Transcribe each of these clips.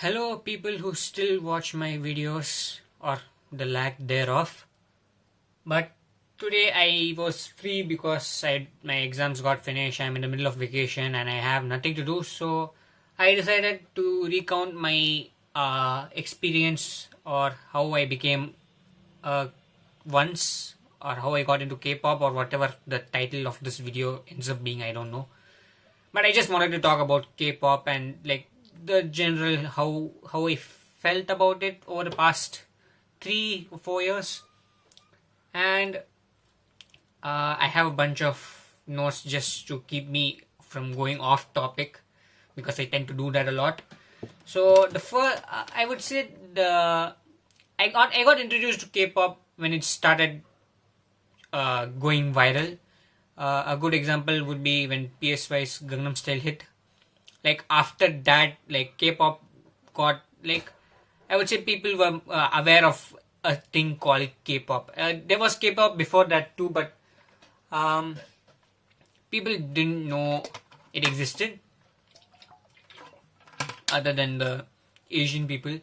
Hello, people who still watch my videos or the lack thereof. But today I was free because my exams got finished. I'm in the middle of vacation and I have nothing to do. So I decided to recount my experience or how I became once or how I got into K-pop or whatever the title of this video ends up being. I don't know. But I just wanted to talk about K-pop and like the general how I felt about it over the past 3 or 4 years, and I have a bunch of notes just to keep me from going off topic because I tend to do that a lot. So the first, I would say I got introduced to K-pop when it started going viral. A good example would be when PSY's Gangnam Style hit. Like after that, like K-pop got like I would say people were aware of a thing called K-pop. There was K-pop before that too, but um, people didn't know it existed other than the Asian people.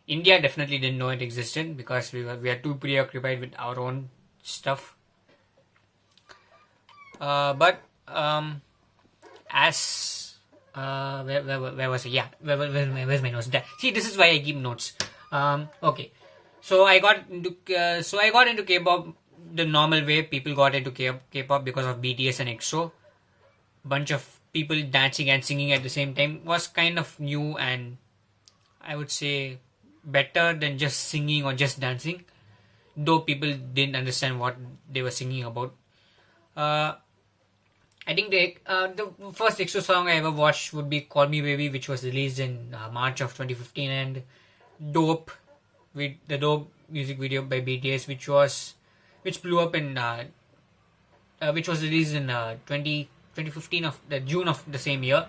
India definitely didn't know it existed because we are too preoccupied with our own stuff. But as where was it? Yeah, where's my notes? There. See, this is why I keep notes. Okay, so I got into K-pop the normal way people got into K-pop because of BTS and EXO. Bunch of people dancing and singing at the same time was kind of new and I would say better than just singing or just dancing. Though people didn't understand what they were singing about. I think the first EXO song I ever watched would be "Call Me Baby," which was released in March of 2015, and "Dope" with the "Dope" music video by BTS, which blew up in which was released in 2015 of the June of the same year.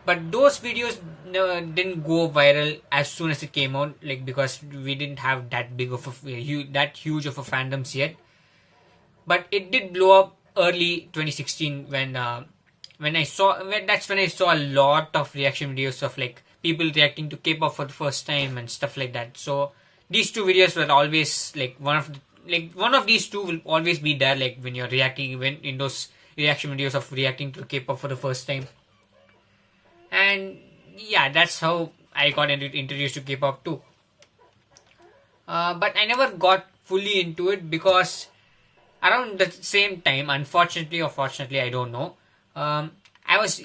But those videos didn't go viral as soon as it came out, like because we didn't have that big of that huge of a fandoms yet. But it did blow up early 2016 when that's when I saw a lot of reaction videos of like people reacting to K-pop for the first time and stuff like that. So these two videos were always like one of these two will always be there, like when you're reacting when in those reaction videos of reacting to K-pop for the first time. And yeah, that's how I got introduced to K-pop too. But I never got fully into it because around the same time, unfortunately or fortunately, I don't know. I was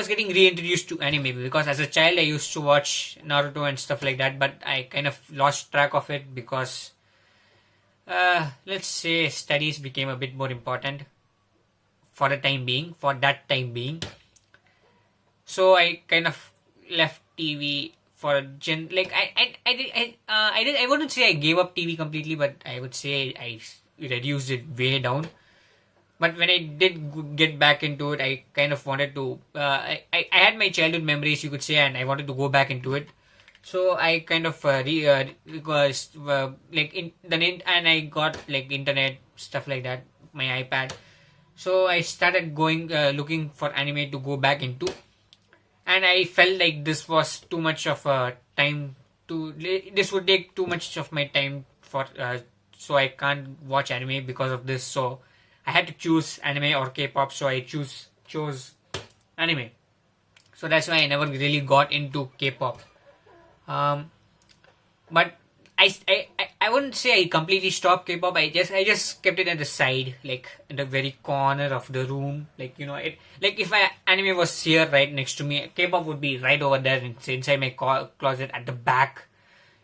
getting reintroduced to anime because as a child I used to watch Naruto and stuff like that, but I kind of lost track of it because let's say studies became a bit more important for that time being. So I kind of left TV for a like I wouldn't say I gave up TV completely, but I would say I reduced it way down. But when I did get back into it, I kind of wanted to. I had my childhood memories, you could say, and I wanted to go back into it. So I kind of like in the and I got like internet stuff like that, my iPad. So I started going looking for anime to go back into, and I felt like this was too much of a time to. This would take too much of my time for. So I can't watch anime because of this. So I had to choose anime or K-pop. So I chose anime. So that's why I never really got into K-pop. But I wouldn't say I completely stopped K-pop. I just kept it at the side, like in the very corner of the room. Like like if anime was here right next to me, K-pop would be right over there inside my closet at the back.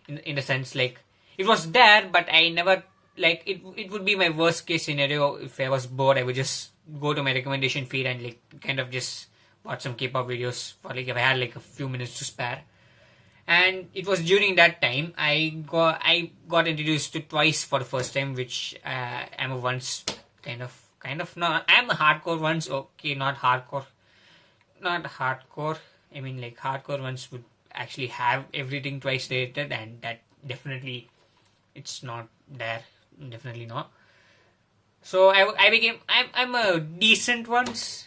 In the sense like it was there, but I never like it. It would be my worst case scenario if I was bored. I would just go to my recommendation feed and like kind of just watch some K-pop videos for like if I had like a few minutes to spare. And it was during that time I got introduced to Twice for the first time, which I'm a once kind of not. I'm a hardcore once. Okay, not hardcore. I mean like hardcore ones would actually have everything Twice related, and that definitely it's not there. Definitely not. So I'm a decent once.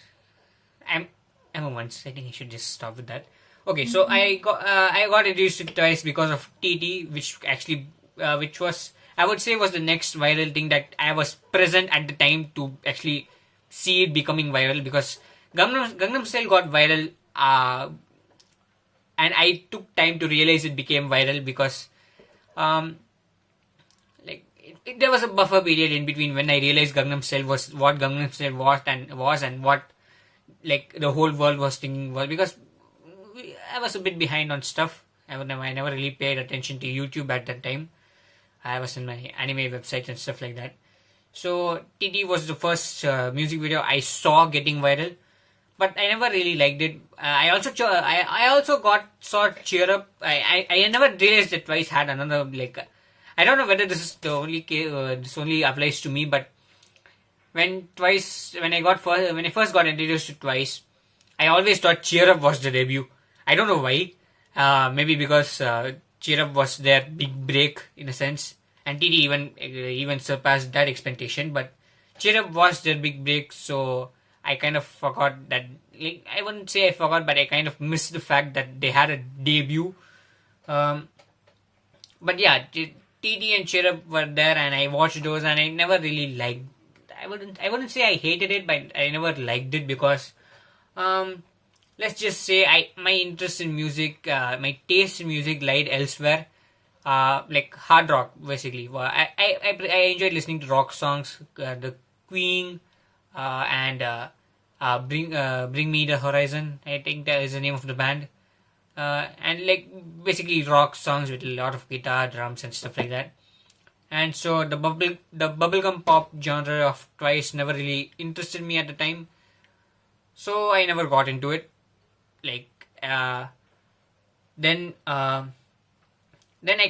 I'm a once. I think I should just stop with that. Okay, so I got introduced to Twice because of TT, which was, I would say, was the next viral thing that I was present at the time to actually see it becoming viral, because Gangnam Style got viral, and I took time to realize it became viral because um there was a buffer period in between when I realized Gangnam Style was what Gangnam Style was and what like the whole world was thinking was, because I was a bit behind on stuff. I never really paid attention to YouTube at that time. I was in my anime websites and stuff like that. So TT was the first music video I saw getting viral, but I never really liked it. I also saw Cheer Up. I never realized that Twice had another, like, I don't know whether this is the only this only applies to me, but when I first got introduced to Twice, I always thought Cheer Up was the debut. I don't know why. Maybe because Cheer Up was their big break in a sense, and TT even surpassed that expectation. But Cheer Up was their big break, so I kind of forgot that. Like, I wouldn't say I forgot, but I kind of missed the fact that they had a debut. But yeah, TT and Cheer Up were there, and I watched those, and I never really liked. I wouldn't say I hated it, but I never liked it because, let's just say my interest in music, my taste in music lied elsewhere. Like hard rock, basically. Well, I enjoyed listening to rock songs, the Queen, and Bring Me the Horizon. I think that is the name of the band. And like basically rock songs with a lot of guitar, drums, and stuff like that. And so the bubblegum pop genre of Twice never really interested me at the time, so I never got into it. Like then I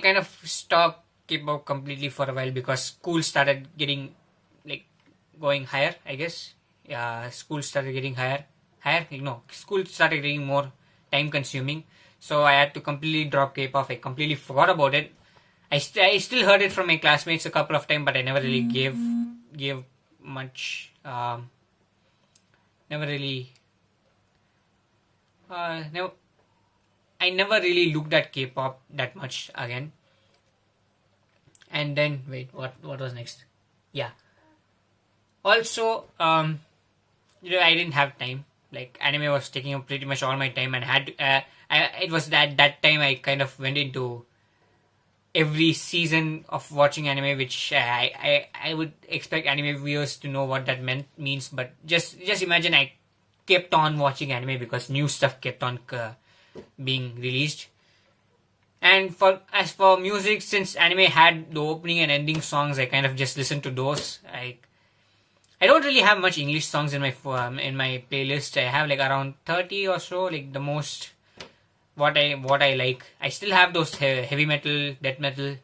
kind of stopped K-pop completely for a while because school started getting like going higher, I guess. School started getting higher. No, school started getting more time consuming, so I had to completely drop K-pop. I completely forgot about it. I still heard it from my classmates a couple of times, but I never really gave much. Never really. No, I never really looked at K-pop that much again. And then wait, what was next? Yeah. Also, I didn't have time. Like anime was taking up pretty much all my time, and it was that time I kind of went into every season of watching anime, which I would expect anime viewers to know what that means. But just imagine I kept on watching anime because new stuff kept on being released. And as for music, since anime had the opening and ending songs, I kind of just listened to those. I don't really have much English songs in my playlist. I have like around 30 or so, like the most what I like. I still have those heavy metal, death metal.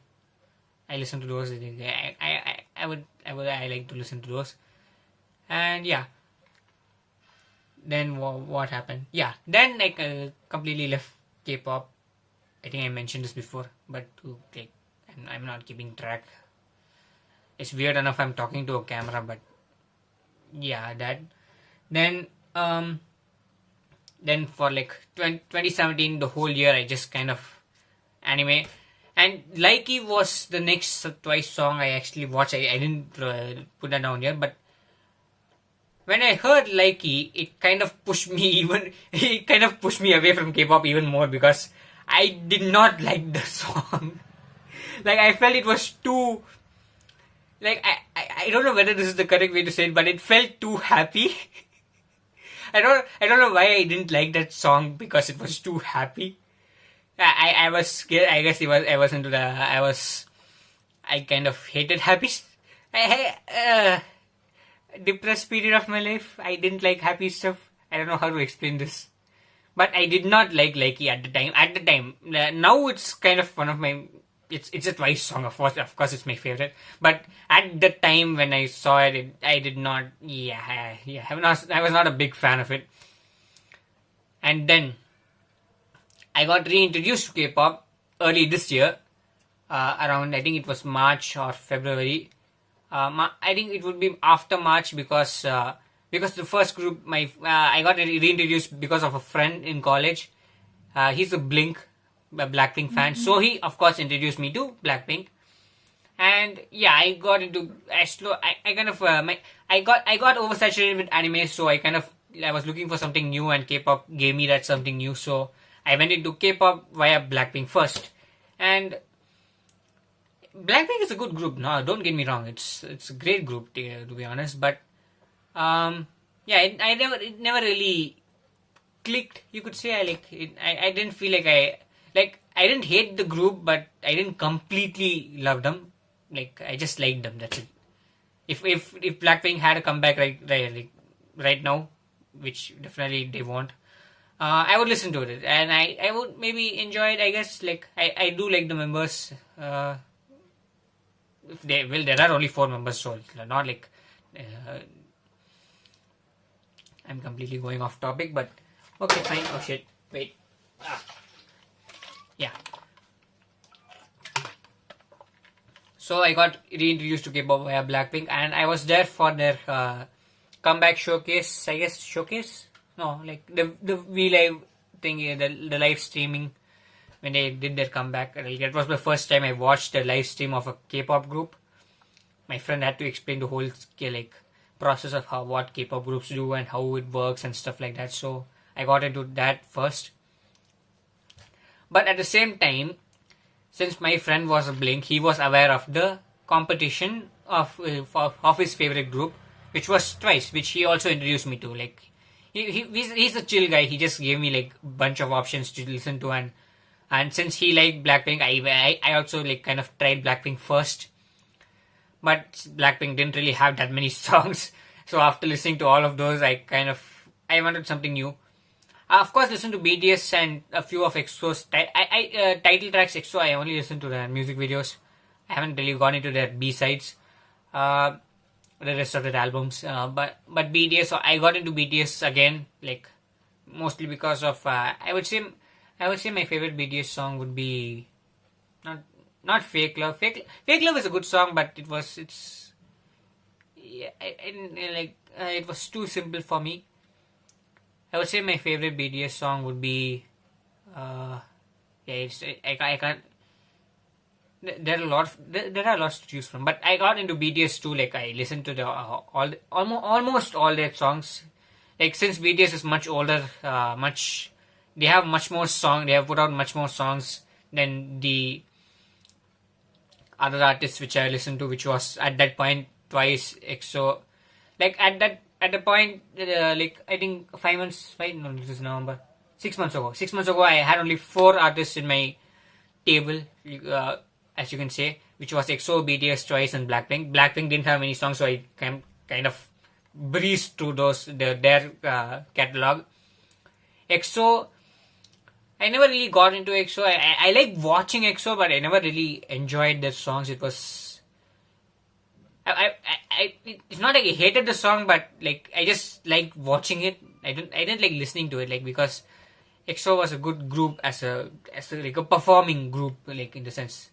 I listen to those. I like to listen to those. And yeah. Then what happened? Yeah. Then I completely left K-pop. I think I mentioned this before, but like I'm not keeping track. It's weird enough I'm talking to a camera, but yeah, that. Then for like 2017, the whole year, I just kind of anime. And Likey was the next Twice song I actually watched. I didn't put that down here, but when I heard Likey, it kind of pushed me away from K-pop even more because I did not like the song. Like I felt it was too. Like I don't know whether this is the correct way to say it, but it felt too happy. I don't know why I didn't like that song because it was too happy. I was scared. I guess I kind of hated happy. Depressed period of my life. I didn't like happy stuff. I don't know how to explain this, but I did not like Likey at the time. Now it's kind of one of my. It's a Twice song, of course, it's my favorite. But at the time when I saw it, I did not. I was not a big fan of it. And then I got reintroduced to K-pop early this year, around I think it was March or February. I think it would be after March because the first group I got reintroduced because of a friend in college. He's a Blackpink fan, so he of course introduced me to Blackpink. And yeah, I got into I kind of I got oversaturated with anime, so I was looking for something new, and K-pop gave me that something new. So I went into K-pop via Blackpink first, and Blackpink is a good group. No, don't get me wrong, it's a great group to be honest. But yeah, it never really clicked. You could say I didn't feel like I didn't hate the group, but I didn't completely love them. Like, I just liked them. That's it. If Blackpink had a comeback right now, which definitely they won't, I would listen to it, and I would maybe enjoy it. I guess I do like the members. If there are only 4 members, so it's not like I'm completely going off topic. But okay, fine. Oh shit! Wait. Yeah. So I got reintroduced to K-pop via Blackpink, and I was there for their comeback showcase. I guess showcase? No, like the V-Live thing, the live streaming when they did their comeback. That was the first time I watched a live stream of a K-pop group. My friend had to explain the whole process of what K-pop groups do and how it works and stuff like that. So I got into that first. But at the same time, since my friend was a Blink, he was aware of the competition of his favorite group, which was Twice, which he also introduced me to. Like, he's a chill guy. He just gave me like a bunch of options to listen to, and since he liked Blackpink, I also kind of tried Blackpink first. But Blackpink didn't really have that many songs, so after listening to all of those, I wanted something new. Of course, listen to BTS and a few of EXO's title tracks. EXO, I only listen to their music videos. I haven't really gone into their B-sides, the rest of their albums. But BTS, so I got into BTS again, mostly because of I would say my favorite BTS song would be not Fake Love. Fake Love is a good song, but it was it was too simple for me. I would say my favorite BTS song would be I can't. There are lots to choose from, but I got into BTS too. I listened to almost all their songs. Since BTS is much older, they have much more song. They have put out much more songs than the other artists which I listened to, which was at that point Twice, EXO. At the point, I think 5 months, this is November, 6 months ago. 6 months ago, I had only 4 artists in my table, as you can say, which was EXO, BTS, Twice, and Blackpink. Blackpink didn't have many songs, so I kind of breezed through their catalog. EXO, I never really got into EXO. I like watching EXO, but I never really enjoyed their songs. It was it's not like I hated the song, but I just liked watching it. I didn't like listening to it, because EXO was a good group as a performing group, in the sense.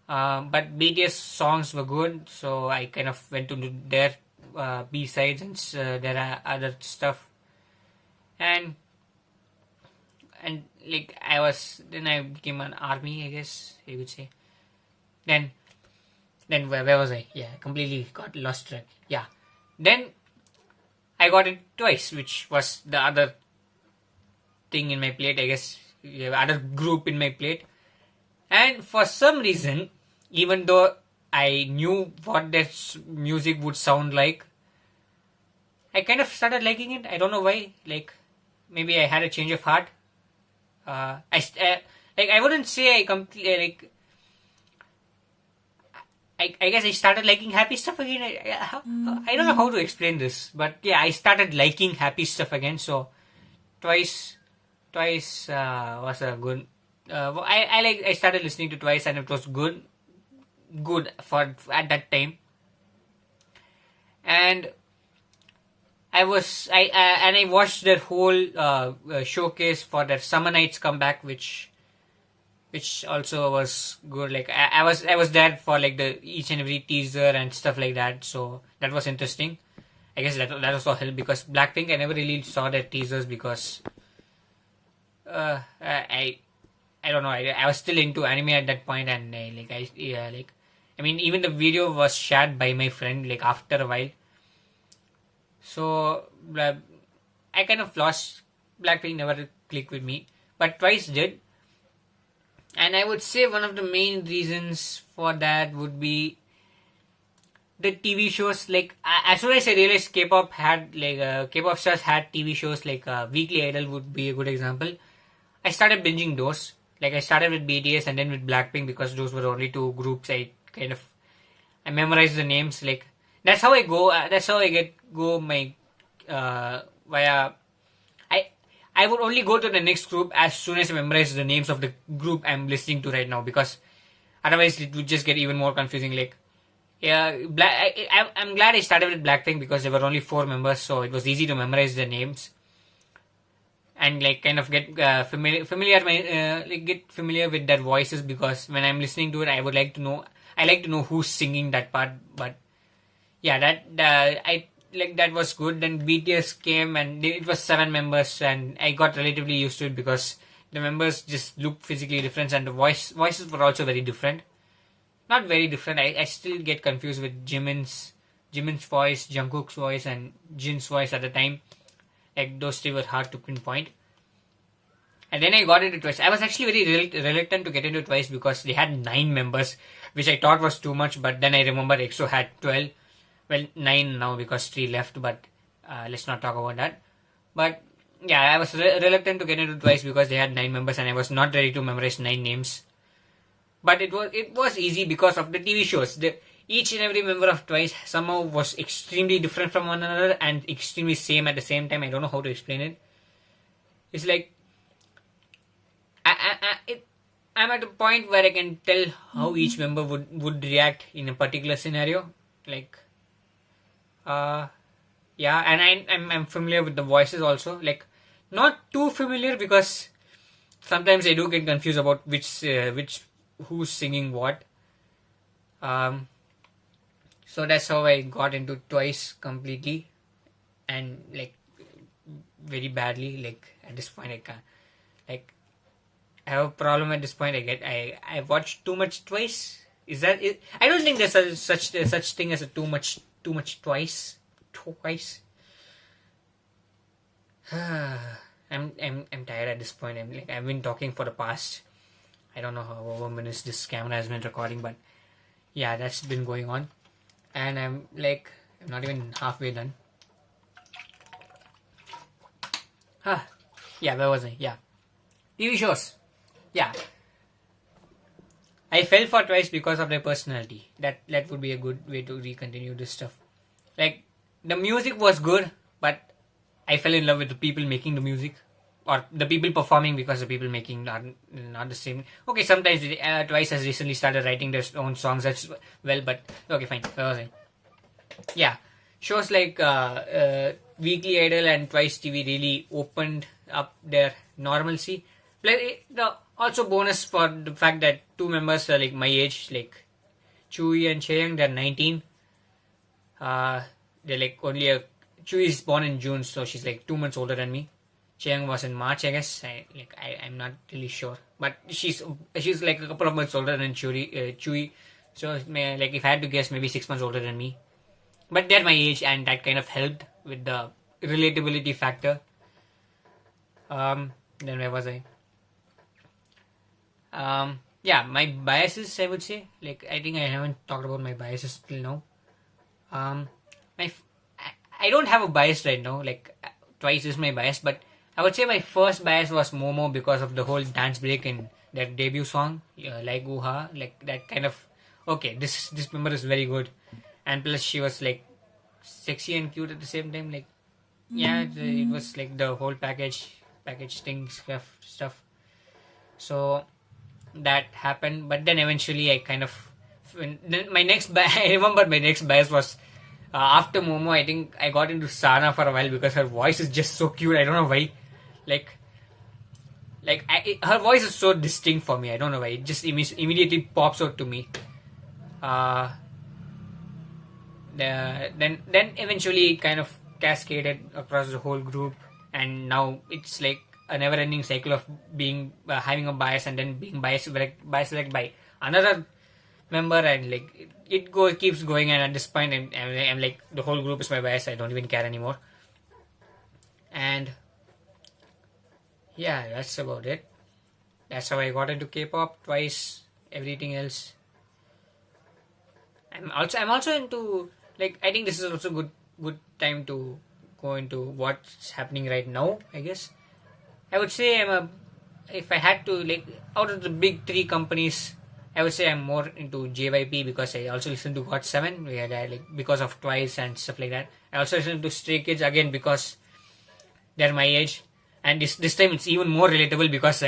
But BTS songs were good, so I kind of went to their B-sides and their other stuff, and I became an army, I guess you could say. Then where was I? Yeah, completely got lost track. Yeah. Then I got it Twice, which was the other thing in my plate, I guess. Other group in my plate. And for some reason, even though I knew what their music would sound like, I kind of started liking it. I don't know why. Maybe I had a change of heart. I wouldn't say I completely I guess I started liking happy stuff again. I don't know how to explain this, but yeah, I started liking happy stuff again. So Twice was a good. I started listening to Twice, and it was good for at that time. And I watched their whole showcase for their Summer Nights comeback, which also was good. I was there for the each and every teaser and stuff like that, so that was interesting. I guess that also helped, because Blackpink, I never really saw their teasers because I don't know. I was still into anime at that point, and I mean, even the video was shared by my friend like after a while. So I kind of lost. Blackpink never clicked with me, but Twice did. And I would say one of the main reasons for that would be the TV shows. Like as soon as I realized K-pop had K-pop stars had TV shows like Weekly Idol would be a good example. I started binging those. Like I started with BTS and then with Blackpink because those were the only two groups I memorized the names. Like that's how I go. That's how I go my via. I would only go to the next group as soon as I memorize the names of the group I'm listening to right now, because otherwise it would just get even more confusing. Like, yeah, I'm glad I started with Blackpink because there were only 4 members, so it was easy to memorize the names and like kind of get get familiar with their voices, because when I'm listening to it, I like to know who's singing that part. But yeah, that was good. Then BTS came and it was 7 members, and I got relatively used to it because the members just look physically different and the voices were also very different. Not very different. I still get confused with Jimin's voice, Jungkook's voice, and Jin's voice at the time. Like those 3 were hard to pinpoint. And then I got into Twice. I was actually very reluctant to get into Twice because they had 9 members, which I thought was too much. But then I remember EXO had 12. Well, 9 now because 3 left, but let's not talk about that. But yeah, I was reluctant to get into Twice because they had 9 members and I was not ready to memorize 9 names. But it was easy because of the TV shows. Each and every member of Twice somehow was extremely different from one another and extremely same at the same time. I don't know how to explain it. It's like I'm at a point where I can tell how each member would react in a particular scenario. Like yeah, and I'm familiar with the voices also. Like not too familiar because sometimes I do get confused about which who's singing what. So that's how I got into Twice completely, and like very badly. Like at this point I can't. Like I have a problem at this point. I watched too much Twice. Is that it? I don't think there's such thing as a too much Twice. I'm tired at this point. I've been talking for the past, I don't know how minutes this camera has been recording, but yeah, that's been going on, and I'm not even halfway done. Yeah, where was I? Yeah, TV shows. Yeah, I fell for Twice because of their personality. That would be a good way to continue this stuff. Like the music was good, but I fell in love with the people making the music, or the people performing, because the people making are not the same. Okay, sometimes Twice has recently started writing their own songs as well, but okay, fine. Where was I? Yeah, shows like Weekly Idol and Twice TV really opened up their normalcy. Like the also bonus for the fact that 2 members are like my age, like Chui and Chaeyoung, they're 19. They're like Chui is born in June, so she's like 2 months older than me. Chaeyoung was in March, I guess. I'm not really sure, but she's like a couple of months older than Chui. So like if I had to guess, maybe 6 months older than me. But they're my age, and that kind of helped with the relatability factor. Then where was I? Yeah, my biases, I would say. Like I think I haven't talked about my biases till now. I don't have a bias right now. Like Twice is my bias, but I would say my first bias was Momo because of the whole dance break in their debut song, like Guha. Like that kind of, okay, this member is very good, and plus she was like sexy and cute at the same time. Like yeah, it was like the whole package thing stuff. So that happened, but then eventually I kind of I remember my next bias was after Momo. I think I got into Sana for a while because her voice is just so cute. I don't know why. Her voice is so distinct for me. I don't know why. It just immediately pops out to me. Then eventually kind of cascaded across the whole group, and now it's like a never-ending cycle of being having a bias and then being biased by another member, and like keeps going, and at this point I'm like the whole group is my bias. I don't even care anymore. And yeah, that's about it. That's how I got into K-pop twice. Everything else, I'm also into, like, I think this is also good time to go into what's happening right now. I guess I would say if I had to, like, out of the big three companies, I would say I'm more into JYP because I also listen to GOT7, because of Twice and stuff like that. I also listen to Stray Kids again because they're my age, and this time it's even more relatable because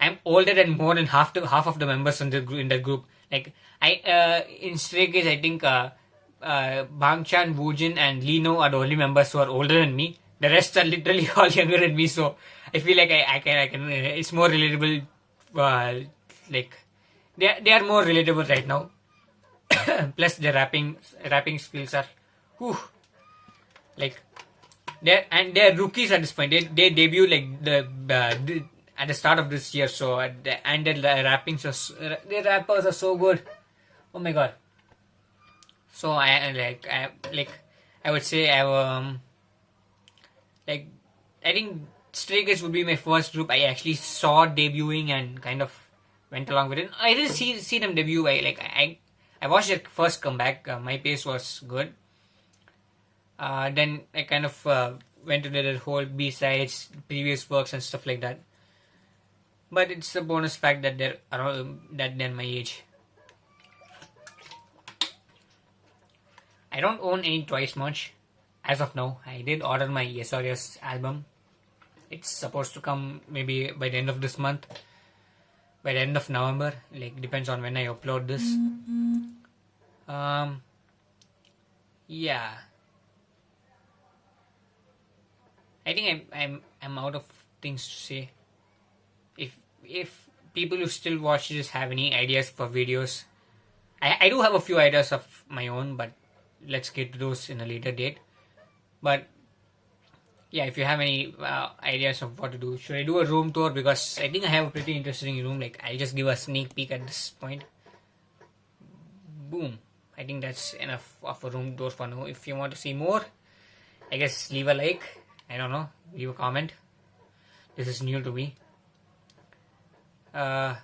I'm older than more than half of the members in that group. Like, in Stray Kids, I think Bangchan, Woojin, and Lino are the only members who are older than me. The rest are literally all younger than me, so I feel like I can. It's more relatable. Like, they are more relatable right now. Plus, their rapping skills are, whew, like, they're rookies at this point. They debut like at the start of this year, so and their rappers are so good. Oh my god! So I would say like, I think Stray Kids would be my first group I actually saw debuting and kind of went along with it. I didn't see them debut. I watched their first comeback. My pace was good. Then I kind of went to their whole B-sides, previous works and stuff like that. But it's a bonus fact that they're my age. I don't own any Twice merch as of now. I did order my SRS album. It's supposed to come maybe by the end of this month, by the end of November. Like, depends on when I upload this. Yeah. I think I'm out of things to say. If people who still watch this have any ideas for videos, I do have a few ideas of my own, but let's get to those in a later date. But yeah, if you have any ideas of what to do, should I do a room tour? Because I think I have a pretty interesting room. Like, I'll just give a sneak peek at this point. Boom. I think that's enough of a room tour for now. If you want to see more, I guess leave a like. I don't know. Leave a comment. This is new to me. I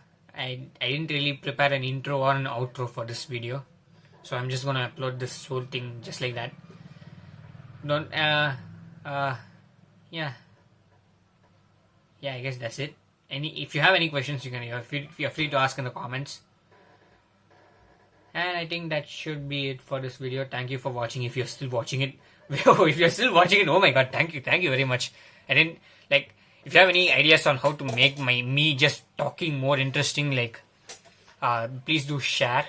didn't really prepare an intro or an outro for this video, so I'm just gonna upload this whole thing just like that. Yeah, I guess that's it. If you have any questions, you're free to ask in the comments. And I think that should be it for this video. Thank you for watching. If you're still watching it, if you're still watching it, oh my god, thank you very much. I didn't like. If you have any ideas on how to make me just talking more interesting, like, please do share.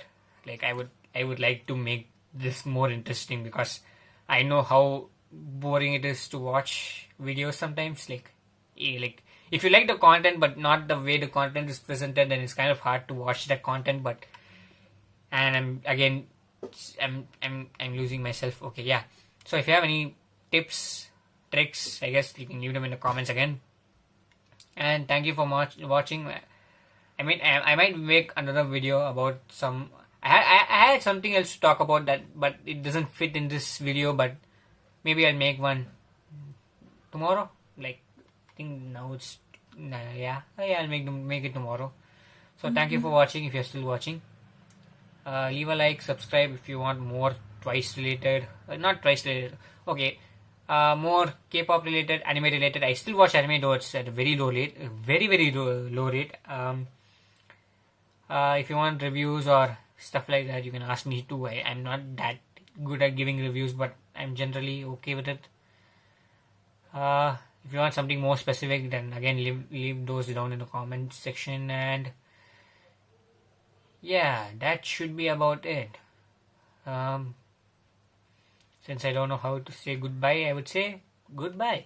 Like, I would like to make this more interesting because I know how boring it is to watch videos sometimes. Like, if you like the content but not the way the content is presented, then it's kind of hard to watch that content. But, and I'm losing myself. Okay, yeah. So if you have any tips, tricks, I guess you can leave them in the comments again. And thank you for watching. I mean, I might make another video about some. I had something else to talk about that, but it doesn't fit in this video. But maybe I'll make one tomorrow. Like, I think now it's yeah. I'll make it tomorrow. So thank you for watching. If you're still watching, leave a like, subscribe if you want more Twice related. Not Twice related. Okay. More K-pop related, anime related. I still watch anime, though it's at a very low rate, very low rate. If you want reviews or stuff like that, you can ask me too. I'm not that good at giving reviews, but I'm generally okay with it. If you want something more specific, then again leave those down in the comment section. And yeah, that should be about it. Since I don't know how to say goodbye, I would say goodbye.